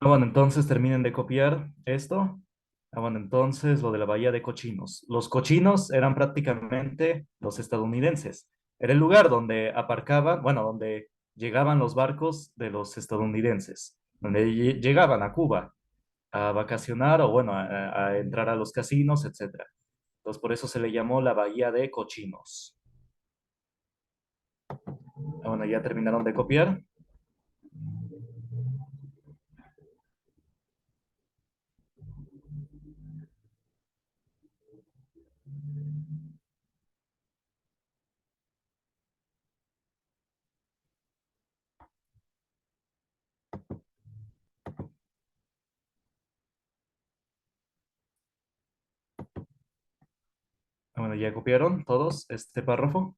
Bueno, entonces terminen de copiar esto. Bueno, entonces lo de la Bahía de Cochinos. Los cochinos eran prácticamente los estadounidenses. Era el lugar donde aparcaban, bueno, donde llegaban los barcos de los estadounidenses, donde llegaban a Cuba a vacacionar o bueno, a entrar a los casinos, etcétera. Entonces por eso se le llamó la Bahía de Cochinos. Bueno, ya terminaron de copiar. Bueno, ya copiaron todos este párrafo.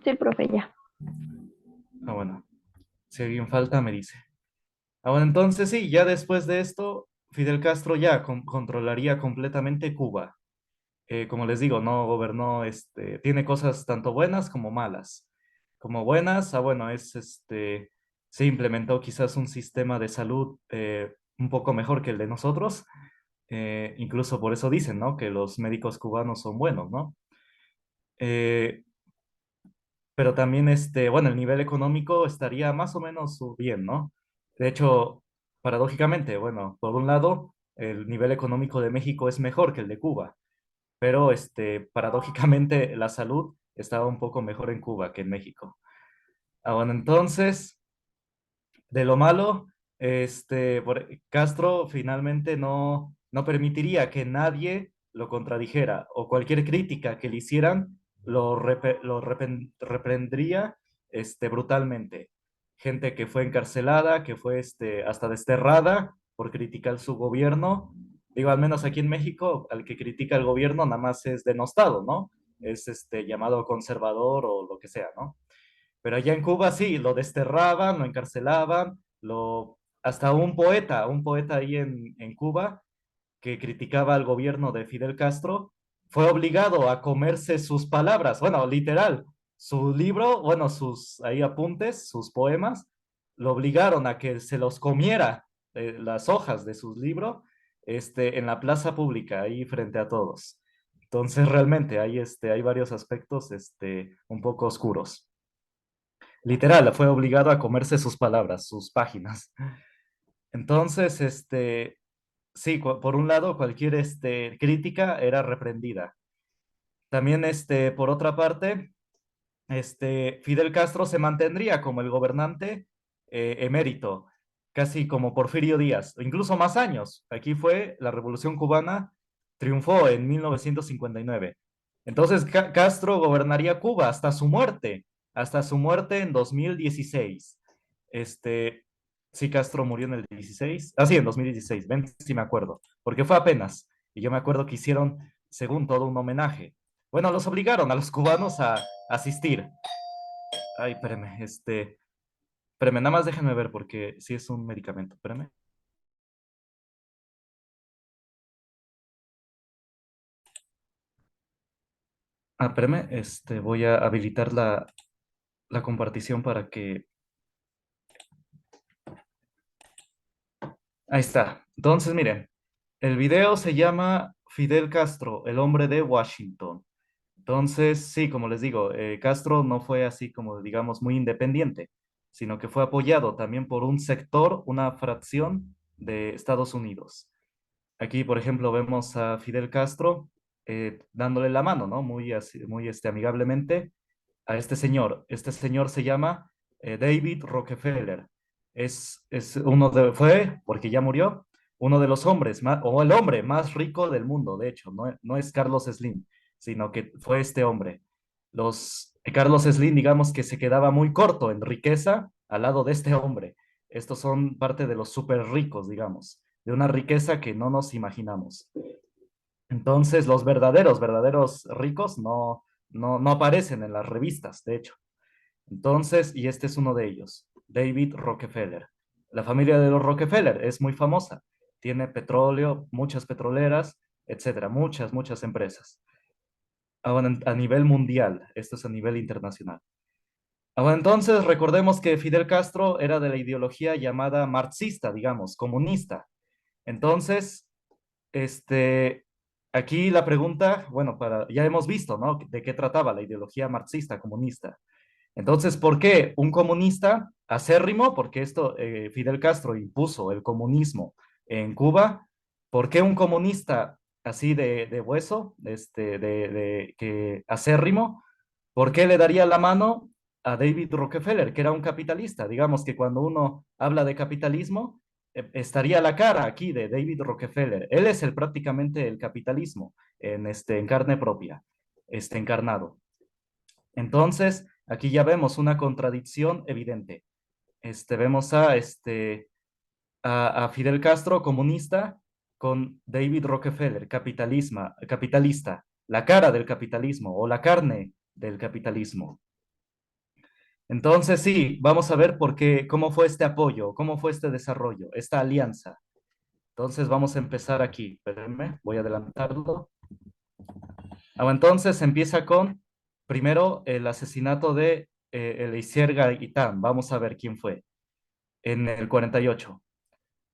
Sí, profe, ya. Bueno, si alguien falta, me dice. Bueno, entonces sí, ya después de esto, Fidel Castro ya controlaría completamente Cuba. Como les digo, no gobernó, tiene cosas tanto buenas como malas. Como buenas, bueno, se implementó quizás un sistema de salud un poco mejor que el de nosotros. Incluso por eso dicen, ¿no? Que los médicos cubanos son buenos, ¿no? Eh, pero también, bueno, el nivel económico estaría más o menos bien, ¿no? De hecho, paradójicamente, bueno, por un lado, el nivel económico de México es mejor que el de Cuba, pero, paradójicamente, la salud estaba un poco mejor en Cuba que en México. Bueno, entonces, de lo malo, Castro finalmente no permitiría que nadie lo contradijera o cualquier crítica que le hicieran reprendría brutalmente. Gente que fue encarcelada, que fue hasta desterrada por criticar su gobierno. Digo, al menos aquí en México, al que critica el gobierno nada más es denostado, ¿no? Es llamado conservador o lo que sea, ¿no? Pero allá en Cuba sí, lo desterraban, lo encarcelaban, hasta un poeta ahí en Cuba que criticaba al gobierno de Fidel Castro, fue obligado a comerse sus palabras, bueno, literal, su libro, bueno, sus ahí apuntes, sus poemas, lo obligaron a que se los comiera, las hojas de sus libros, en la plaza pública, ahí frente a todos. Entonces, realmente hay varios aspectos, un poco oscuros. Literal, fue obligado a comerse sus palabras, sus páginas. Entonces, sí, por un lado, cualquier crítica era reprendida. También, por otra parte, Fidel Castro se mantendría como el gobernante emérito, casi como Porfirio Díaz, o incluso más años. Aquí fue la Revolución Cubana, triunfó en 1959. Entonces, Castro gobernaría Cuba hasta su muerte en 2016. Este, sí, Castro murió en el 16, sí, en 2016, ven, sí me acuerdo, porque fue apenas, y yo me acuerdo que hicieron, según todo, un homenaje. Bueno, los obligaron a los cubanos a asistir. Ay, espérame, nada más déjenme ver porque sí es un medicamento, espérame. Espérame, voy a habilitar la compartición para que... Ahí está. Entonces, miren, el video se llama Fidel Castro, el hombre de Washington. Entonces, sí, como les digo, Castro no fue así como, digamos, muy independiente, sino que fue apoyado también por un sector, una fracción de Estados Unidos. Aquí, por ejemplo, vemos a Fidel Castro dándole la mano, ¿no? Muy, muy amigablemente a este señor. Este señor se llama David Rockefeller. Fue, porque ya murió, uno de los hombres, o el hombre más rico del mundo, de hecho, no es Carlos Slim, sino que fue este hombre. Carlos Slim, digamos que se quedaba muy corto en riqueza al lado de este hombre. Estos son parte de los súper ricos, digamos, de una riqueza que no nos imaginamos. Entonces, los verdaderos ricos no aparecen en las revistas, de hecho. Entonces, y este es uno de ellos, David Rockefeller. La familia de los Rockefeller es muy famosa. Tiene petróleo, muchas petroleras, etcétera, muchas empresas. Bueno, a nivel mundial, esto es a nivel internacional. Bueno, entonces recordemos que Fidel Castro era de la ideología llamada marxista, digamos, comunista. Entonces, este, aquí la pregunta, bueno, ya hemos visto, ¿no? De qué trataba la ideología marxista comunista. Entonces, ¿por qué un comunista acérrimo? Porque Fidel Castro impuso el comunismo en Cuba. ¿Por qué un comunista así de hueso, que acérrimo? ¿Por qué le daría la mano a David Rockefeller, que era un capitalista? Digamos que cuando uno habla de capitalismo, estaría la cara aquí de David Rockefeller. Él es prácticamente el capitalismo en carne propia, encarnado. Entonces, aquí ya vemos una contradicción evidente. Vemos a Fidel Castro, comunista, con David Rockefeller, capitalista, la cara del capitalismo o la carne del capitalismo. Entonces, sí, vamos a ver cómo fue este apoyo, cómo fue este desarrollo, esta alianza. Entonces, vamos a empezar aquí. Espérenme, voy a adelantarlo. Entonces empieza con, primero, el asesinato de Eliezer Gaitán. Vamos a ver quién fue en el 48.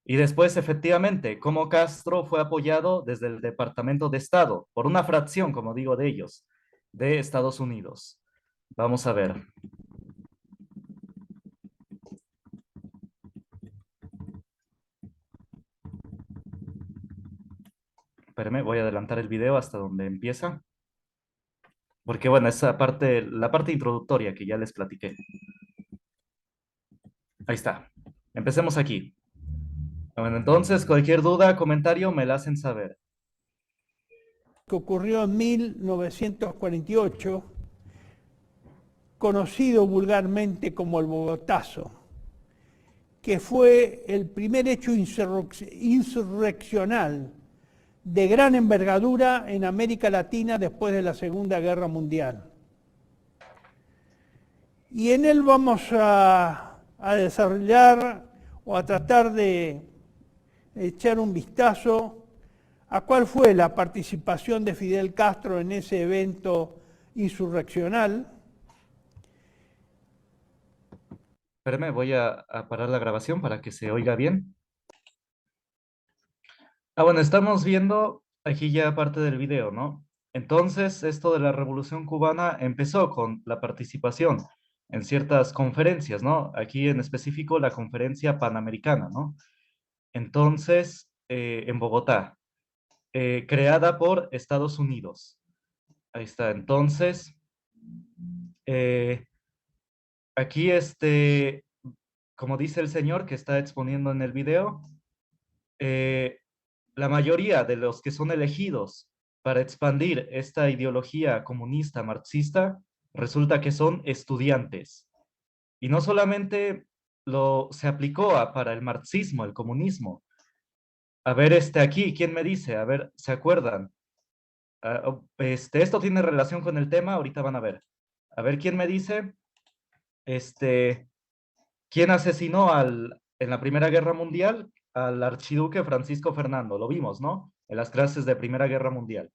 Y después, efectivamente, cómo Castro fue apoyado desde el Departamento de Estado, por una fracción, como digo, de ellos, de Estados Unidos. Vamos a ver. Espérenme, voy a adelantar el video hasta donde empieza. Porque, bueno, esa parte, la parte introductoria que ya les platiqué. Ahí está. Empecemos aquí. Bueno, entonces, cualquier duda, comentario, me la hacen saber. Que ocurrió en 1948, conocido vulgarmente como el Bogotazo, que fue el primer hecho insurreccional de gran envergadura en América Latina después de la Segunda Guerra Mundial. Y en él vamos a desarrollar o a tratar de echar un vistazo a cuál fue la participación de Fidel Castro en ese evento insurreccional. Espérame, voy a parar la grabación para que se oiga bien. Bueno, estamos viendo aquí ya parte del video, ¿no? Entonces, esto de la Revolución Cubana empezó con la participación en ciertas conferencias, ¿no? Aquí en específico la conferencia panamericana, ¿no? Entonces, en Bogotá, creada por Estados Unidos. Ahí está. Entonces, eh, aquí como dice el señor que está exponiendo en el video, eh, la mayoría de los que son elegidos para expandir esta ideología comunista marxista resulta que son estudiantes. Y no solamente se aplicó para el marxismo, el comunismo. A ver, aquí, ¿quién me dice? A ver, ¿se acuerdan? Esto tiene relación con el tema, ahorita van a ver. A ver, ¿quién me dice? Este, ¿Quién asesinó en la Primera Guerra Mundial al archiduque Francisco Fernando? Lo vimos, ¿no? En las clases de Primera Guerra Mundial.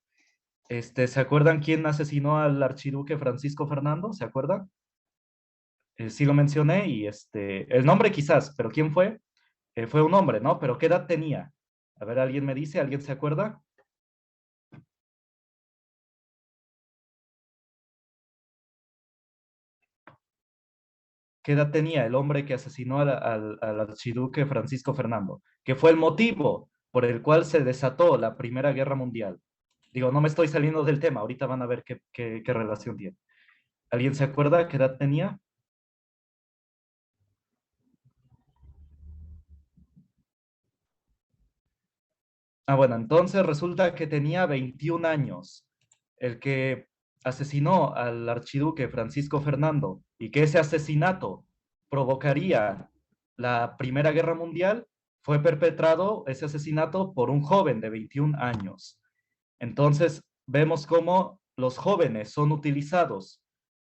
¿Se acuerdan quién asesinó al archiduque Francisco Fernando? ¿Se acuerdan? Sí lo mencioné y el nombre quizás, pero ¿quién fue? Fue un hombre, ¿no? Pero ¿qué edad tenía? A ver, ¿alguien me dice? ¿Alguien se acuerda? ¿Qué edad tenía el hombre que asesinó al archiduque Francisco Fernando? Que fue el motivo por el cual se desató la Primera Guerra Mundial. Digo, no me estoy saliendo del tema, ahorita van a ver qué relación tiene. ¿Alguien se acuerda qué edad tenía? Bueno, entonces resulta que tenía 21 años. El que asesinó al archiduque Francisco Fernando y que ese asesinato provocaría la Primera Guerra Mundial, fue perpetrado ese asesinato por un joven de 21 años. Entonces, vemos cómo los jóvenes son utilizados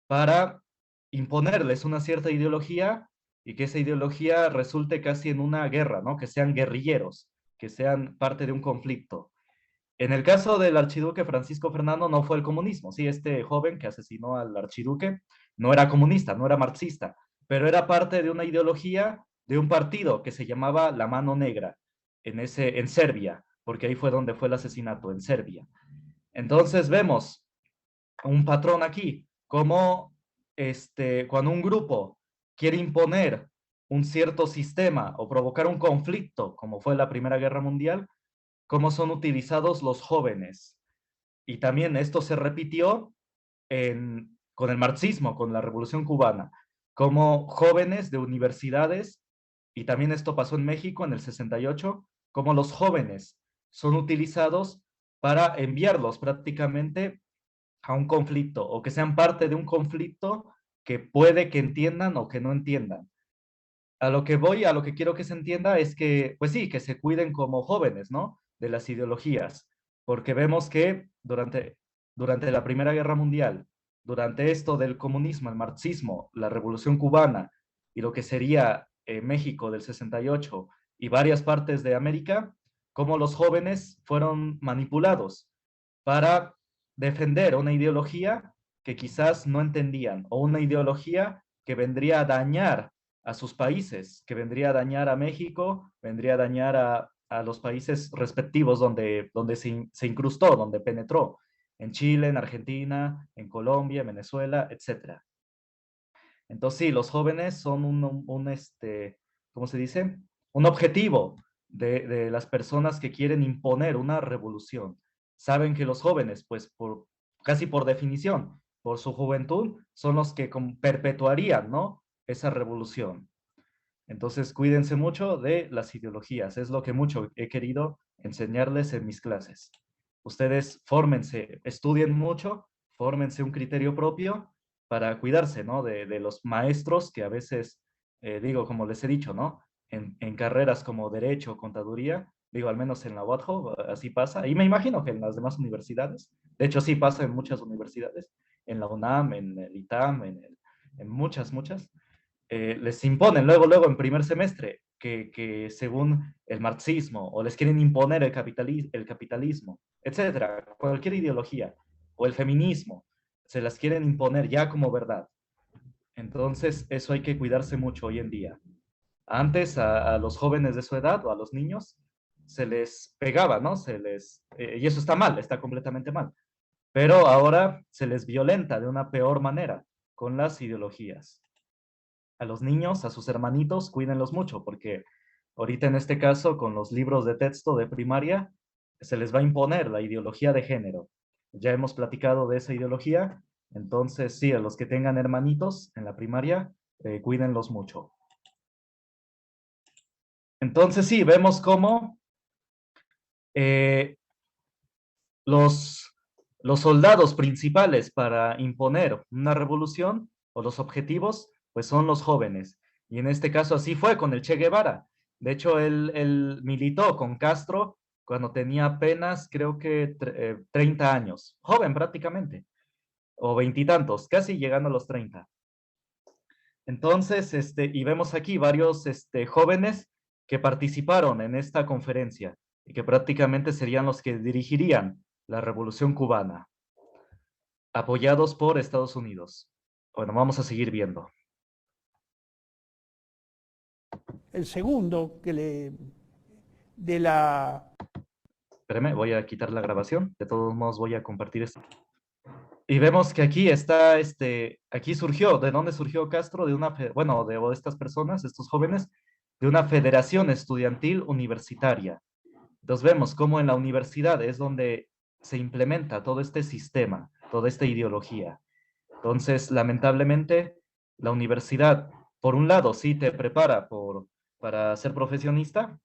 para imponerles una cierta ideología y que esa ideología resulte casi en una guerra, ¿no? Que sean guerrilleros, que sean parte de un conflicto. En el caso del archiduque Francisco Fernando no fue el comunismo, sí, este joven que asesinó al archiduque no era comunista, no era marxista, pero era parte de una ideología de un partido que se llamaba La Mano Negra en Serbia, porque ahí fue donde fue el asesinato, en Serbia. Entonces vemos un patrón aquí, como cuando un grupo quiere imponer un cierto sistema o provocar un conflicto, como fue la Primera Guerra Mundial, cómo son utilizados los jóvenes. Y también esto se repitió con el marxismo, con la Revolución Cubana, como jóvenes de universidades, y también esto pasó en México en el 68, como los jóvenes son utilizados para enviarlos prácticamente a un conflicto o que sean parte de un conflicto que puede que entiendan o que no entiendan. A lo que voy, a lo que quiero que se entienda es que, pues sí, que se cuiden como jóvenes, ¿no? De las ideologías, porque vemos que durante la Primera Guerra Mundial, durante esto del comunismo, el marxismo, la Revolución Cubana y lo que sería México del 68 y varias partes de América, cómo los jóvenes fueron manipulados para defender una ideología que quizás no entendían o una ideología que vendría a dañar a sus países, que vendría a dañar a México, vendría a dañar a los países respectivos donde se incrustó, donde penetró, en Chile, en Argentina, en Colombia, en Venezuela, etc. Entonces sí, los jóvenes son ¿cómo se dice? Un objetivo de las personas que quieren imponer una revolución. Saben que los jóvenes, pues casi por definición, por su juventud, son los que perpetuarían, ¿no? Esa revolución. Entonces, cuídense mucho de las ideologías. Es lo que mucho he querido enseñarles en mis clases. Ustedes fórmense, estudien mucho, fórmense un criterio propio para cuidarse, ¿no? De los maestros que a veces, digo, como les he dicho, ¿no? En carreras como Derecho, Contaduría, digo, al menos en la UATJO, así pasa. Y me imagino que en las demás universidades, de hecho, sí pasa en muchas universidades, en la UNAM, en el ITAM, en muchas, muchas les imponen luego en primer semestre que según el marxismo o les quieren imponer el capitalismo, etcétera, cualquier ideología o el feminismo, se las quieren imponer ya como verdad. Entonces, eso hay que cuidarse mucho hoy en día. Antes a los jóvenes de su edad o a los niños se les pegaba, ¿no? Y eso está mal, está completamente mal. Pero ahora se les violenta de una peor manera con las ideologías. A los niños, a sus hermanitos, cuídenlos mucho, porque ahorita en este caso, con los libros de texto de primaria, se les va a imponer la ideología de género. Ya hemos platicado de esa ideología, entonces sí, a los que tengan hermanitos en la primaria, cuídenlos mucho. Entonces sí, vemos cómo los soldados principales para imponer una revolución o los objetivos, pues son los jóvenes. Y en este caso así fue con el Che Guevara. De hecho, él militó con Castro cuando tenía apenas, creo que 30 años, joven prácticamente, o veintitantos, casi llegando a los 30. Entonces, y vemos aquí varios jóvenes que participaron en esta conferencia y que prácticamente serían los que dirigirían la Revolución Cubana, apoyados por Estados Unidos. Bueno, vamos a seguir viendo. El segundo de la... Espérame, voy a quitar la grabación. De todos modos voy a compartir esto. Y vemos que aquí está, aquí surgió, ¿de dónde surgió Castro? De estas personas, estos jóvenes, de una federación estudiantil universitaria. Entonces vemos cómo en la universidad es donde se implementa todo este sistema, toda esta ideología. Entonces, lamentablemente, la universidad, por un lado, sí te prepara para ser profesionista,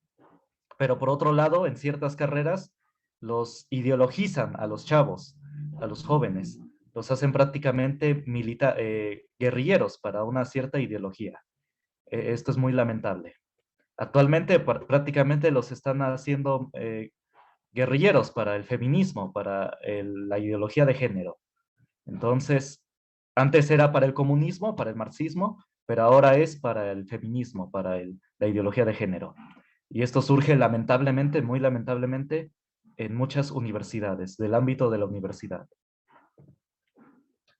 pero por otro lado, en ciertas carreras, los ideologizan a los chavos, a los jóvenes, los hacen prácticamente guerrilleros para una cierta ideología. Esto es muy lamentable. Actualmente prácticamente los están haciendo guerrilleros para el feminismo, para la ideología de género. Entonces, antes era para el comunismo, para el marxismo, pero ahora es para el feminismo, para la ideología de género. Y esto surge lamentablemente, muy lamentablemente, en muchas universidades, del ámbito de la universidad.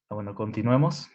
Bueno, continuemos.